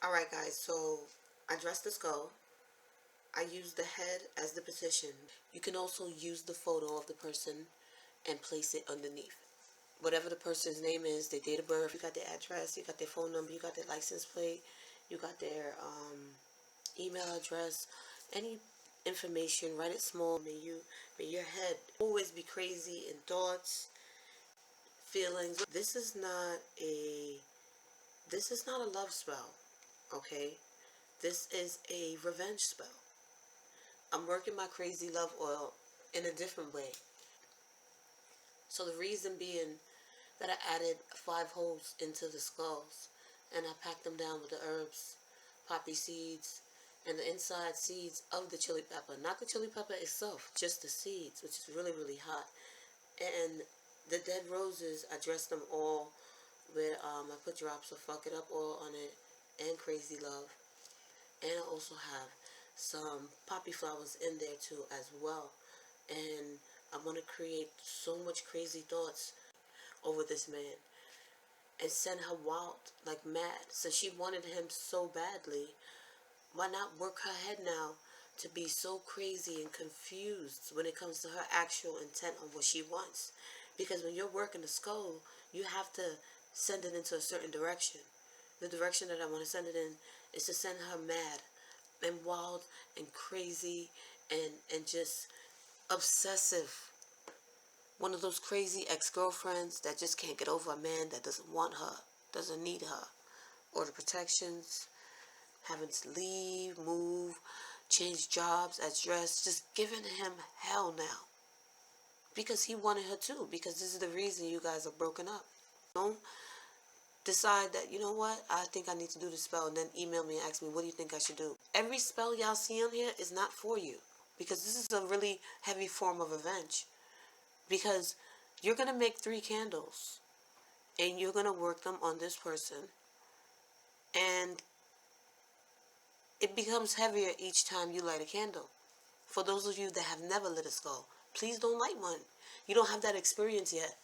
Alright guys, so I dressed the skull. I used the head as the petition. You can also use the photo of the person and place it underneath. Whatever the person's name is, their date of birth, you got their address, you got their phone number, you got their license plate, you got their email address, any information, write it small. May your head always be crazy in thoughts, feelings. This is not a love spell, okay? This is a revenge spell. I'm working my crazy love oil in a different way. So the reason being that I added 5 holes into the skulls and I packed them down with the herbs, poppy seeds, and the inside seeds of the chili pepper. Not the chili pepper itself, just the seeds, which is really, really hot. And the dead roses, I dressed them all with, I put drops of Fuck It Up oil on it and Crazy Love. And I also have some poppy flowers in there too as well. And I'm going to create so much crazy thoughts over this man and send her wild like mad. Since she wanted him so badly, why not work her head now to be so crazy and confused when it comes to her actual intent on what she wants? Because when you're working the skull, you have to send it into a certain direction. The direction that I want to send it in is to send her mad and wild and crazy and just obsessive. One of those crazy ex-girlfriends that just can't get over a man that doesn't want her, doesn't need her, or the protections, having to leave, move, change jobs, address, just giving him hell now. Because he wanted her too, because this is the reason you guys are broken up. Don't decide that, you know what, I think I need to do the spell, and then email me and ask me, what do you think I should do? Every spell y'all see on here is not for you, because this is a really heavy form of revenge. Because you're going to make 3 candles, and you're going to work them on this person, and it becomes heavier each time you light a candle. For those of you that have never lit a skull, please don't light one. You don't have that experience yet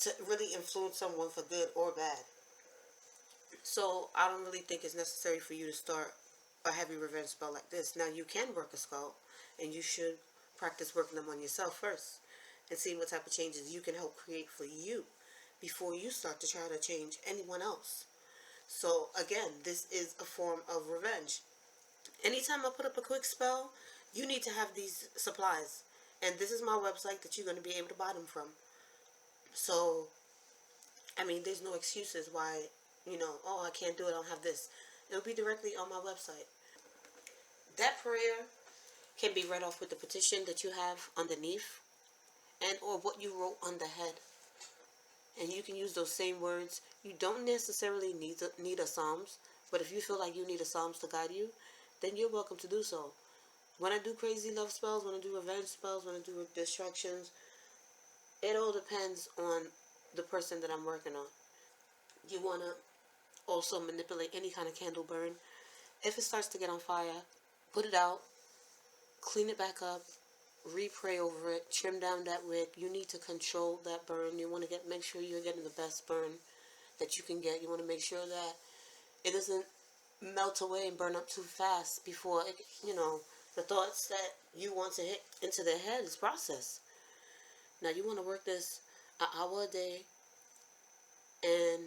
to really influence someone for good or bad. So I don't really think it's necessary for you to start a heavy revenge spell like this. Now you can work a skull, and you should practice working them on yourself first and see what type of changes you can help create for you before you start to try to change anyone else. So again, this is a form of revenge. Anytime I put up a quick spell, you need to have these supplies. And this is my website that you're going to be able to buy them from. So, I mean, there's no excuses why, oh, I can't do it, I don't have this. It'll be directly on my website. That prayer can be read off with the petition that you have underneath and or what you wrote on the head. And you can use those same words. You don't necessarily need a Psalms, but if you feel like you need a Psalms to guide you, then you're welcome to do so. When I do crazy love spells, when I do revenge spells, when I do distractions, it all depends on the person that I'm working on. You want to also manipulate any kind of candle burn. If it starts to get on fire, put it out, clean it back up, re-pray over it, trim down that wick. You need to control that burn. You want to make sure you're getting the best burn that you can get. You want to make sure that it doesn't melt away and burn up too fast before it, the thoughts that you want to hit into their head is processed. Now you want to work this an hour a day, and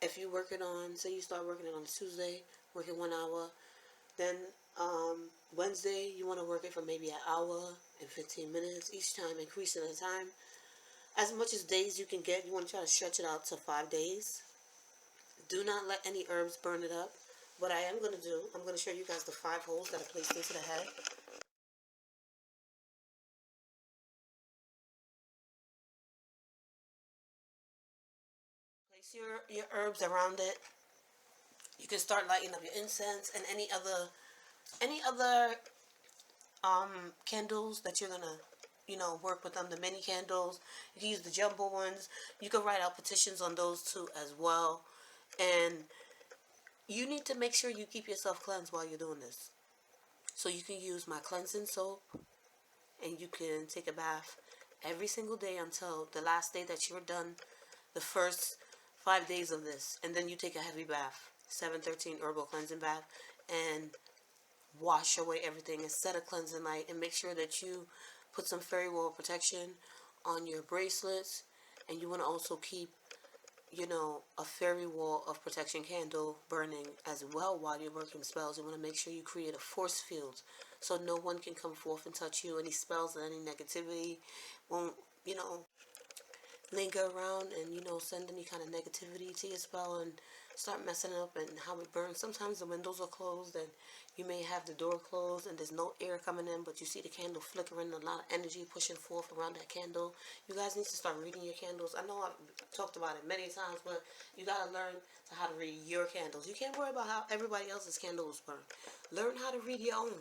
if you work it on, say you start working it on Tuesday, work it 1 hour, then Wednesday you want to work it for maybe an hour and 15 minutes each time, increasing the time. As much as days you can get, you want to try to stretch it out to 5 days. Do not let any herbs burn it up. What I am going to do, I'm going to show you guys the 5 holes that I placed into the head. Place your herbs around it. You can start lighting up your incense and any other candles that you're gonna work with them. The mini candles, you can use the jumbo ones. You can write out petitions on those too as well. And you need to make sure you keep yourself cleansed while you're doing this. So you can use my cleansing soap, and you can take a bath every single day until the last day that you're done, the first 5 days of this, and then you take a heavy bath. 713 herbal cleansing bath, and wash away everything and set a cleansing light, and make sure that you put some fairy wall protection on your bracelets. And you want to also keep, a fairy wall of protection candle burning as well while you're working spells. You want to make sure you create a force field so no one can come forth and touch you. Any spells and any negativity won't, linger around and, send any kind of negativity to your spell and start messing up and how it burns. Sometimes the windows are closed and you may have the door closed and there's no air coming in, but you see the candle flickering, a lot of energy pushing forth around that candle. You guys need to start reading your candles. I know I've talked about it many times, but you got to learn how to read your candles. You can't worry about how everybody else's candles burn. Learn how to read your own,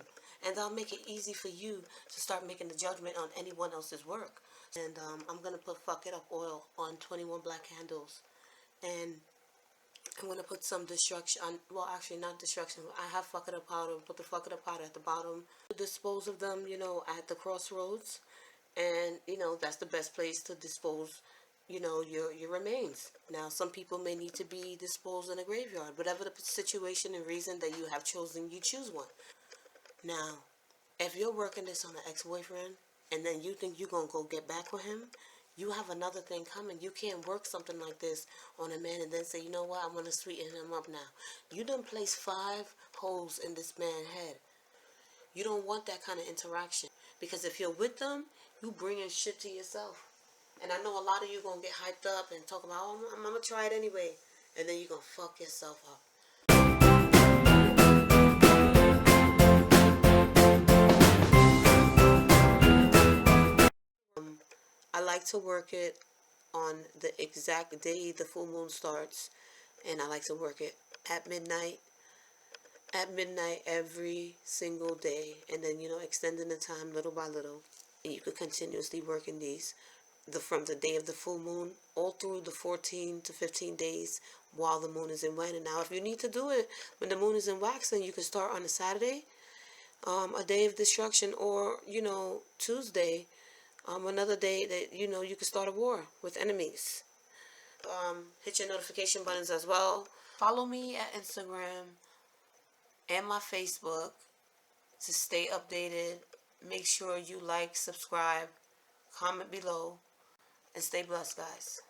and that'll make it easy for you to start making the judgment on anyone else's work. And I'm going to put Fuck It Up oil on 21 black candles. And I'm going to put some destruction on, well, actually not destruction. I have Fuck It Up powder. Put the Fuck It Up powder at the bottom. Dispose of them, at the crossroads. And, that's the best place to dispose, your remains. Now, some people may need to be disposed in a graveyard. Whatever the situation and reason that you have chosen, you choose one. Now, if you're working this on an ex-boyfriend and then you think you're going to go get back with him, you have another thing coming. You can't work something like this on a man and then say, you know what, I want to sweeten him up now. You done placed 5 holes in this man's head. You don't want that kind of interaction. Because if you're with them, you bringing shit to yourself. And I know a lot of you going to get hyped up and talk about, oh, I'm going to try it anyway. And then you're going to fuck yourself up. I like to work it on the exact day the full moon starts, and I like to work it at midnight every single day, and then extending the time little by little. And you could continuously work in these from the day of the full moon all through the 14 to 15 days while the moon is in wax. And now if you need to do it when the moon is in wax, then you can start on a Saturday, a day of destruction, or Tuesday, another day that you can start a war with enemies. Hit your notification buttons as well. Follow me at Instagram and my Facebook to stay updated. Make sure you like, subscribe, comment below, and stay blessed, guys.